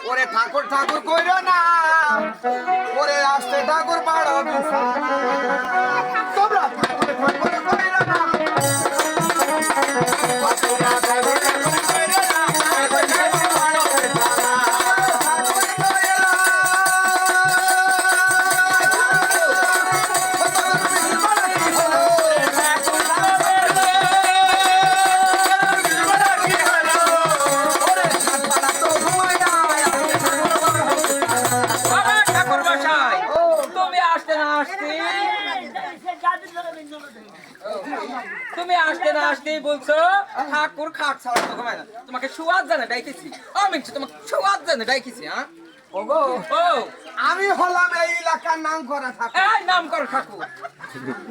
ওরে ঠাকুর ঠাকুর কইরো না, ওরে আসতে ঠাকুর পাড়ো বিছানা। তোমরা ঠাকুর ঠাকুর কইরো না, তুমি আসতে না আসতেই বলছো ঠাকুর খাট ছাড়া তো ঘুমায় না। তোমাকে সুয়াদ জানে ডাইতেছি, আমি তোমাকে সুয়াদ জানে ডাইতেছি। হ্যাঁ ওগো ও আমি হলাম এই এলাকার নাম করা ঠাকুর। এই নাম করো ঠাকুর,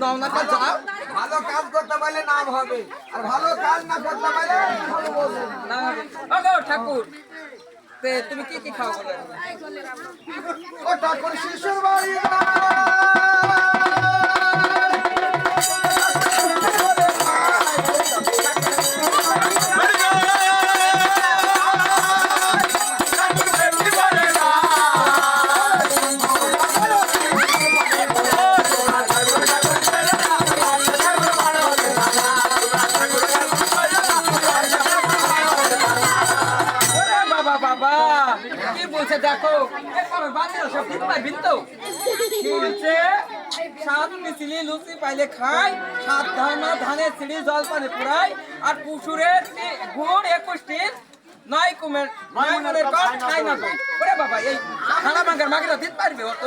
নাম না করে যাও। ভালো কাজ করতে পারলে নাম হবে, আর ভালো কাজ না করতে পারলে ভালো বলবে না। ওগো ঠাকুর, তে তুমি কি কি খাও বলে? ও ঠাকুর শিশুর বাড়ি দেখো সব দিতে পারবেন তো। সাত মিছিলি লুচি পাইলে খাই, সাত ধানের ছিড়ি জল পানি পুরাই, আর পুষুরের গুড় 21 টিন, 9 কুমের কম খাই না তো। ওরে বাবা এই খানা মাঙ্গার মাগিরা দিতে পারবে অত?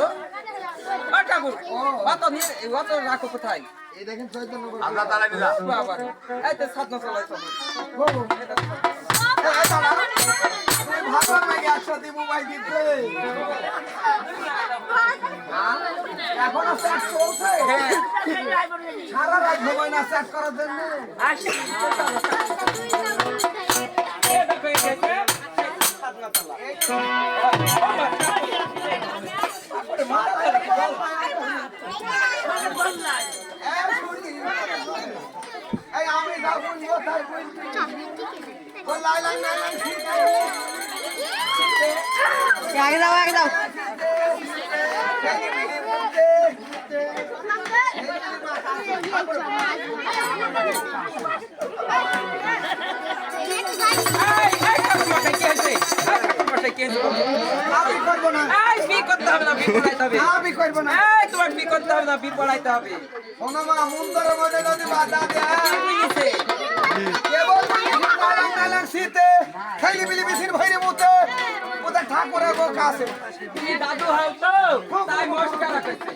ঠাকুর অত রাখো কোথায়? এই দেখেন চৈতন্য আমরা তারা নিলাম বাবা এই তো সাত না চলাই চলো। ভালো লাগে একসাথে মোবাইল দিতে। এখনো সেট চলছে, সারা রাত ঘুমায় না সেট করার জন্য। এই আমি যাবো নিও তার কই ও লাই লাই লাই লাই একদম ঠাকুরের গো কাছে দাদু হয় তো তাই নমস্কার করছে।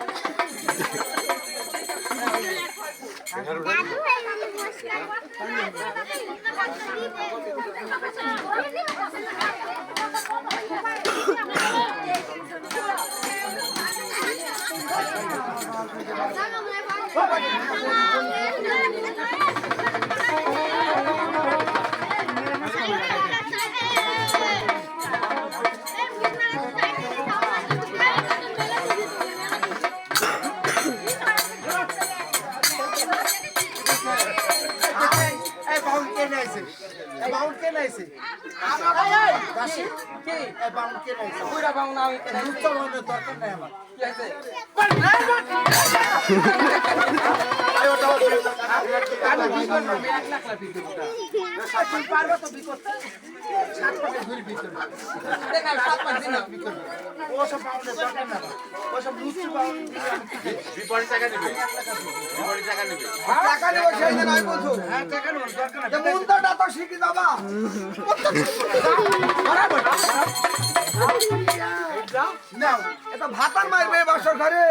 ভাতার মারবে বাসর ঘরে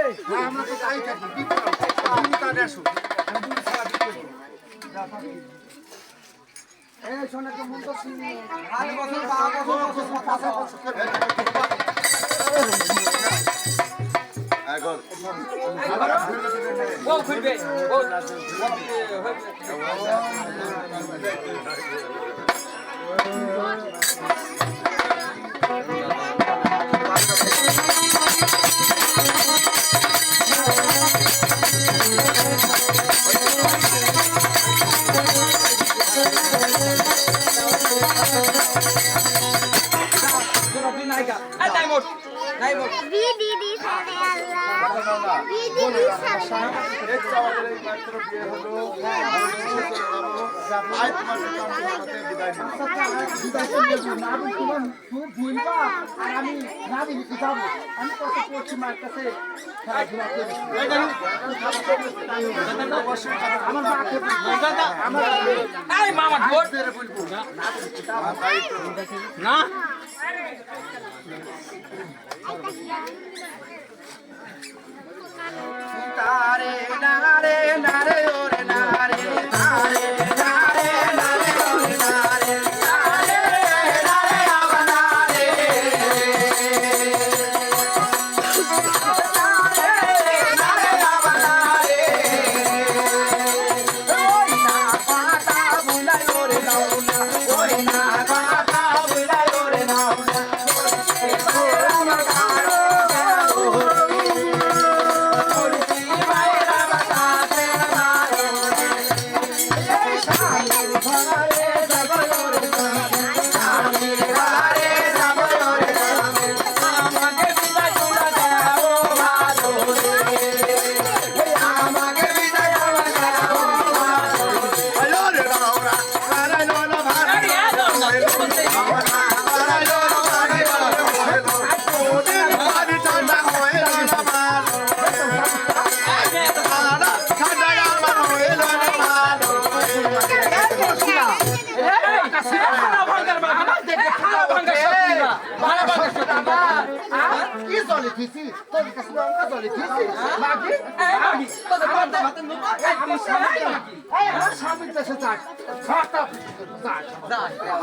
জায়গা আর নাই মোট নাই মোট বিদিদি সারে আল্লাহ বিদিদি সারে এই চাওয়ালের এই মাত্র বিয়ে হলো আজ তোমার কাছে বিদায় আরে মামা গোট না তারে নারে নারে ওরে নারে নারে নারে নারে ওরে নারে নারে নারে আবানারে নারে আবানারে ওই না পাতা বুলাই ওরে নাওনা ওই না পাতা বুলাই ওরে নাওনা আমার কারো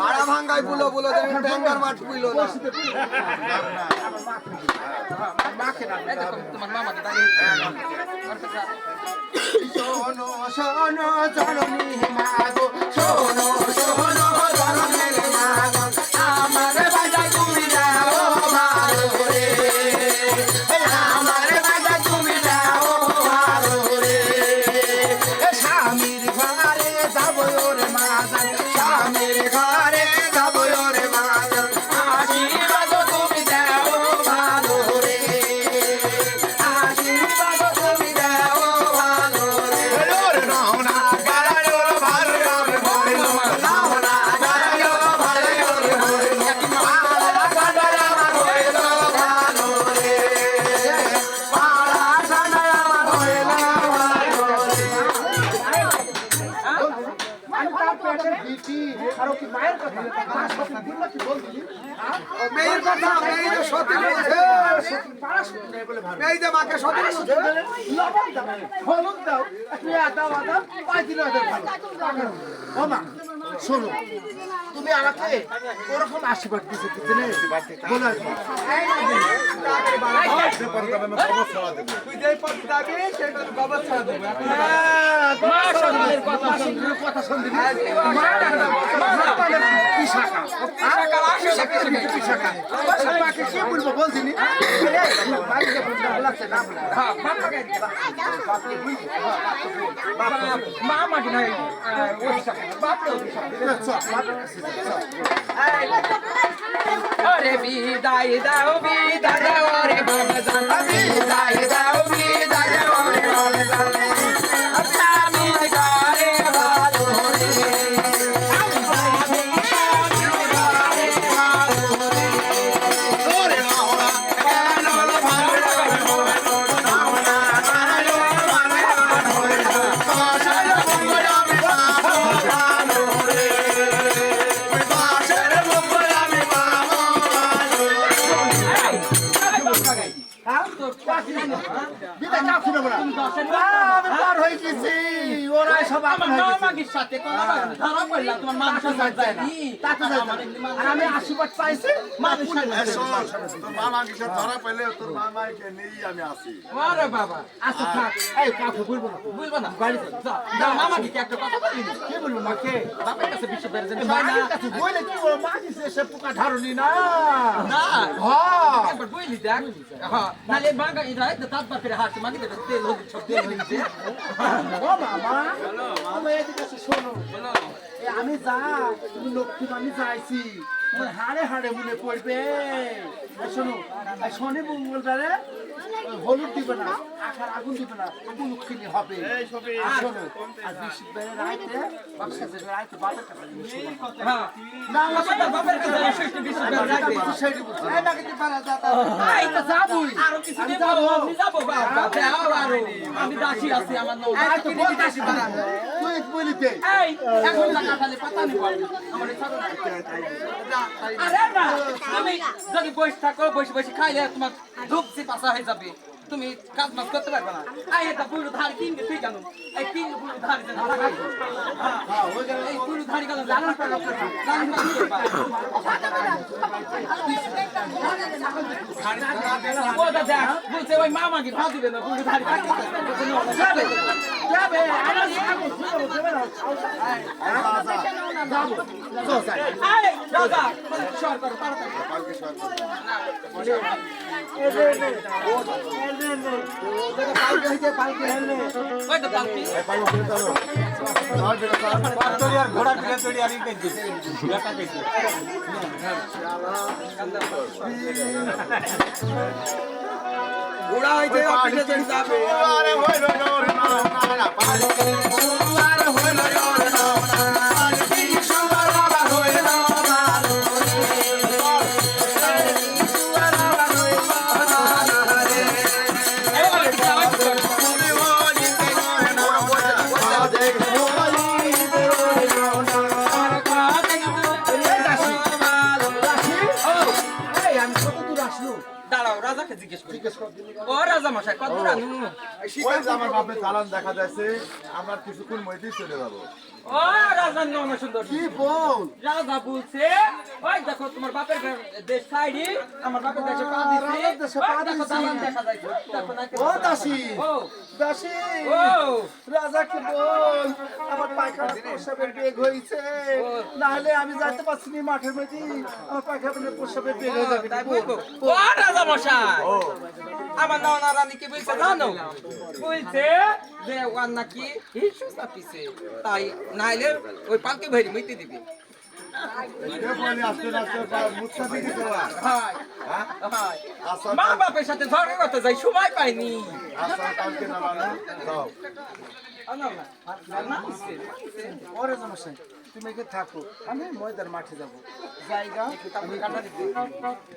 হাড়া ভাঙ্গাই বুলো বুলো ট্যাঙ্গার মাঠ বুলো না তোমার মামা দাঁড়িয়ে শোনো শোনো জননী মাগো শোনো শোনো জননী মাগো আমার বাজা তুমি যাও ভালো রে আমার বাজা তুমি যাও ভালো রে স্বামীর ঘরে যাবো রে মাজান স্বামীর ঘরে যাবো রে মাজান আশীর্বাদ তুমি দাও ভালো রে আশীর্বাদ তুমি দাও ভালো রে নাওনা গাড়ায়ো ভালো রে নাওনা গাড়ায়ো ভালো রে পালা গাড়া আমার হইলো ভালো রে পালা গাড়া আমার হইলো ভালো রে মেয়ের কথা মেয়ের সত্যি বলছে মেয়েদের মাকে সত্যি বলছে শোনো তুমি আমাকে ওরকম আশীর্বাদ দিতে বলে তুই যেই পথে যাবি সেই পথে বাবা ছাড়া দেবো কথা শুনবি কি বলবো বলছিনি মামা কি নাই আরে বিদায় দাও রে বাবা জান বিদায় দাও রে বাবা জান আমি গারে ভালো রে ওরাই সব সাথে ধরা পড়লাম তোমার মানুষ আমি আশীর্বাদ পাইছি মামা কিসে ধরা পেলে তোর মামাকে নিয়ে আমি আসি আরে বাবা আচ্ছা থাক এই কাকু বলবো না বুঝবো না বাড়িতে যাও মামাকে কি একটা কথা বলি কি বলবো মাকে বাপের কাছে বিশ্ব প্রেজেন্ট হয় না মায়ের কাছে বলে কি ওর মা দিছে সে পোকা ধারণি না না হ্যাঁ একবার বুঝলি দেখ হ্যাঁ নালে বাঙ্গা ইরাই তো তাত বাপের হাতে মাগি দেবে তেল হোক সব তেল হইছে ও মামা তুমি এদিকে এসে শোনো আমি যা তুমি লক্ষ্মী আমি যাইছি হাড়ে হাড়ে মনে পড়বে শোনো শনি মঙ্গলবারে হলুদ দিবে না আখার আগুন দিবে না কুলুক্ষিনি হবে আর শোনো আর বৃহস্পতিবারে রাইতে বাক্সাতে রাইতে বাবার কাছে হ্যাঁ না আপনার বাপের কাছে এসে একটু বেশি করে রাখবে। এই তো যাবোই। আরো কিছু দেবো, আপনি যাবো বাবা। যাও আরো। আমি দাসী আছি, আমার নাম। তুই বলিতে এই, এখন টাকা খালি পাতা নিবো আমি। আমার এই ছাড়ো না। আরে না, তুমি যদি বসে থাকো, বসে বসে খাইলে তোমার ধুপসি পাশা হয়ে যাবে। তুমি কাজ মাছ করতে পারবে না। এই এটা পুরো ধারি কিনবে তুই জানো। এই তিন পুরো ধারি যেন লাগাই। এই পুরো ধারি গেল লাগান পারো না। লাগান পারো। ও দাদা বলছে ওই মামাকে ভাত দিবে না পুরো ধারি কাটতে। যাবে আরে সাগো দেবে না যাবো এই দাদা শর্ট করো তাড়াতাড়ি। ওই তো পালকি। ঘোড়া হইতে অফিসে চলে যাবে আরে হইলো রে না না পালকি সোমবার হইল রে না পালকি সোমবার বাবা হইল ভালো রে সোমবার বাবা হইল ভালো রে এবারে যাও তুমি ওলি রে না দেখ ওলি রে না আর কাছে রে দাসী ভালো দাসী ও এই আমি কত দূর আসলো দাঁড়াও রাজাকে জিজ্ঞেস করি। জিজ্ঞেস কর দিলি ও রাজা মশাই কত দূর আনু? ওই যে আমার বাপের চালান দেখা যাচ্ছে আমরা কিছুক্ষণ মধ্যেই চলে যাবো ও রাজা নন সুন্দর কি বল রাজা বলছে ওই দেখো তোমার বাপের দেশ সাইডি আমার বাপের দেশে পা আমার দিছে দেশে পা ওই দেখো দিছে। দালান দেখা যাচ্ছে দেখো না ও দাসী ও দাসী ও রাজাকে বল আমার পায়খানা প্রসাবের বেগ হয়েছে না হলে আমি যাইতে পারছি না মাঠের মধ্যে আমার পায়খানা প্রসাবের বেগ হয়ে যাবে তাই বলবো ও রাজা মশাই আমার ননা রানী কি বলছে জানো বলছে যে ওয়ান নাকি হিসু চাপিছে তাই নাইলে ওই পালকি ভরি মিটি দিবি বলে আস্তে আস্তে মুচ্ছা দিকে চলা হাই হ্যাঁ হাই আচ্ছা মা বাপের সাথে ঝগড়া করতে যাই সময় পাইনি আচ্ছা কালকে নামানো যাও ওরে সমস্যা তুমি এখানে থাকো আমি ময়দার মাঠে যাবো জায়গা আমি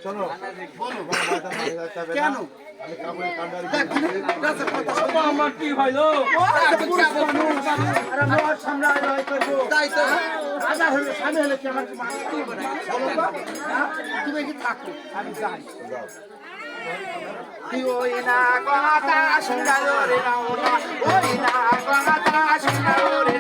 চলো বলো কেন আমি কাপড়ের কান্ডারি আমার কি হইলো আর আমি ওর সামনে আয় করবো তাই তো রাজা হলে স্বামী হলে কি আমার মানুষ করবো না তুমি এখানে থাকো আমি যাই ওই না কথা শুনালো রে রাওনা ওই না কথা শুনালো রে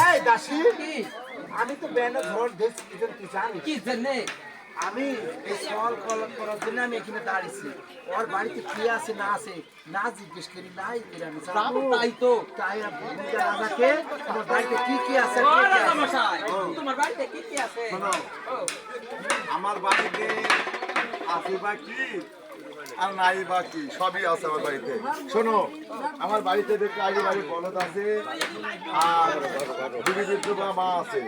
এই দাসী আমি তো ব্যানে ধর দেখছি তুই জানি কি জানে আমি এই সওয়াল করার জন্য আমি এখানে দাঁড়িয়েছি ওর বাড়িতে কি আছে না আছে না জিজ্ঞেস করি নাই করে আমি যাবো তাই তো তাই আমি রাজাকে তোমার বাড়িতে কি কি আছে ও রাজা মশাই তোমার বাড়িতে কি কি আছে ও আমার বাড়িতে আছে বাকি আর নাই বাকি সবই আছে আমার বাড়িতে শোনো আমার বাড়িতে দেখতে আগে বাড়ি বলদ আছে আর দিদি বিদ্যুৎ মা আছে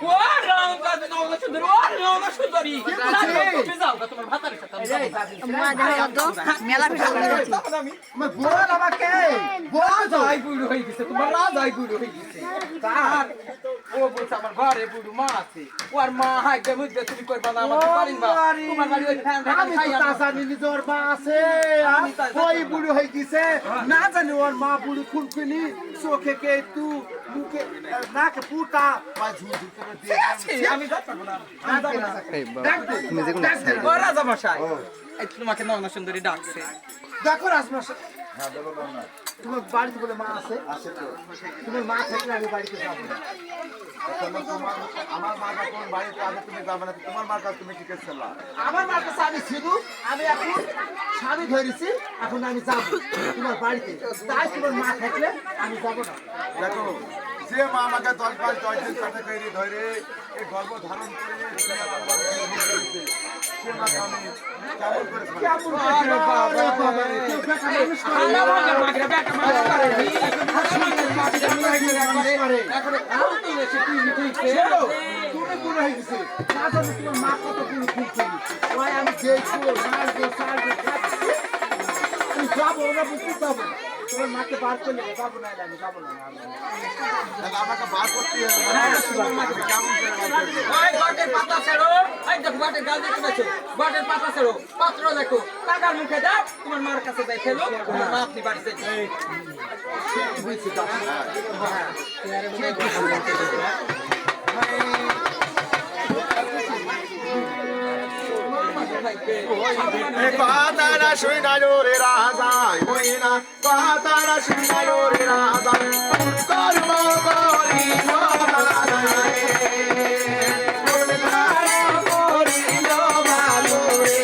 ও রঙা নওনা সুন্দর ও নওনা সুন্দরী তুমি যাও তোমার ভাতারের সাথে মেলা পিঠা আমার বল আমাকে বল তো রাজাই বুড়ো হয়ে গেছে তোমার রাজাই বুড়ো হয়ে গেছে তার ও বলছে আমার ঘরে বুড়ো মা আছে ওর মা হাইতে মুজবে তুমি করবা না আমাকে পারিন বা তোমার বাড়ি ওই ফ্যান আমি তো তা জানি নি যে ওর মা আছে ওই বুড়ি হয়ে গেছে না জানি ওর মা বুড়ি খুলকুনি চোখে কে তু মুখে নাকে পুটা বা ঝুঝু করে দিয়ে আমি যাচ্ছি না তুমি যে ও রাজা মশাই এই তোমাকে নওনা সুন্দরী ডাকছে দেখো রাজমাস হ্যাঁ দেবো না। তোমার বাড়িতে বলে মা আছে? আছে তো। তোমার মা থাকলে আমি বাড়িতে যাবো না। তাহলে আমার মা যখন বাড়িতে আছে তুমি যাবে না, তোমার মার কাছে তুমি টিকিট ছিল। আমার মার কাছে আমি ছিল, আমি এখন স্বামী ধরেছি, এখন আমি যাবো তোমার বাড়িতে। তাই তোমার মা থাকলে আমি যাবো না। দেখো যে মা আমাকে 10 মাস 10 দিন সাথে করে ধরে এই গর্ভ ধারণ করে সে মাকে আমি কেমন করে খাবো? কেমন করে বাবা রে, কেউ বেটা মানুষ করে না। ছেড়ো, তুমি কোন হয়ে গেছে? না জানো তোমার মা কত কোনো খুঁজছে। ওই আমি দেখবো, মারবো, ছাড়বো, খাচ্ছি। আমি যাবো না, বুঝতে যাবো না। তোমার মাকে বার করলে যাবো না, আমি যাবো না। তাহলে আমাকে বার করতে হবে, আমি কেমন করে বার করবো? ওই বটের পাতা ছেড়ো, এই দেখো বটের গাছ দেখতে পাচ্ছ, বটের পাতা ছেড়ো, পাত্র দেখো, টাকার মুখে দাও, তোমার মার কাছে যাই ফেলো, তোমার মা আপনি বাড়িতে যাই। কথাটা শুনালো রে রাজা, ওই না কথাটা শুনালো রে রাজা, কর্ম করিল ভালো রে, করিল ভালো রে।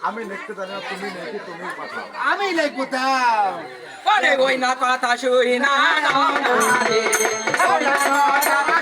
আমি লিখতে জানি না, তুমি লিখে তুমি পাঠাও। আমি লাগবো দাও। ওরে ওই না কথা শুই না রে, ওই না কথা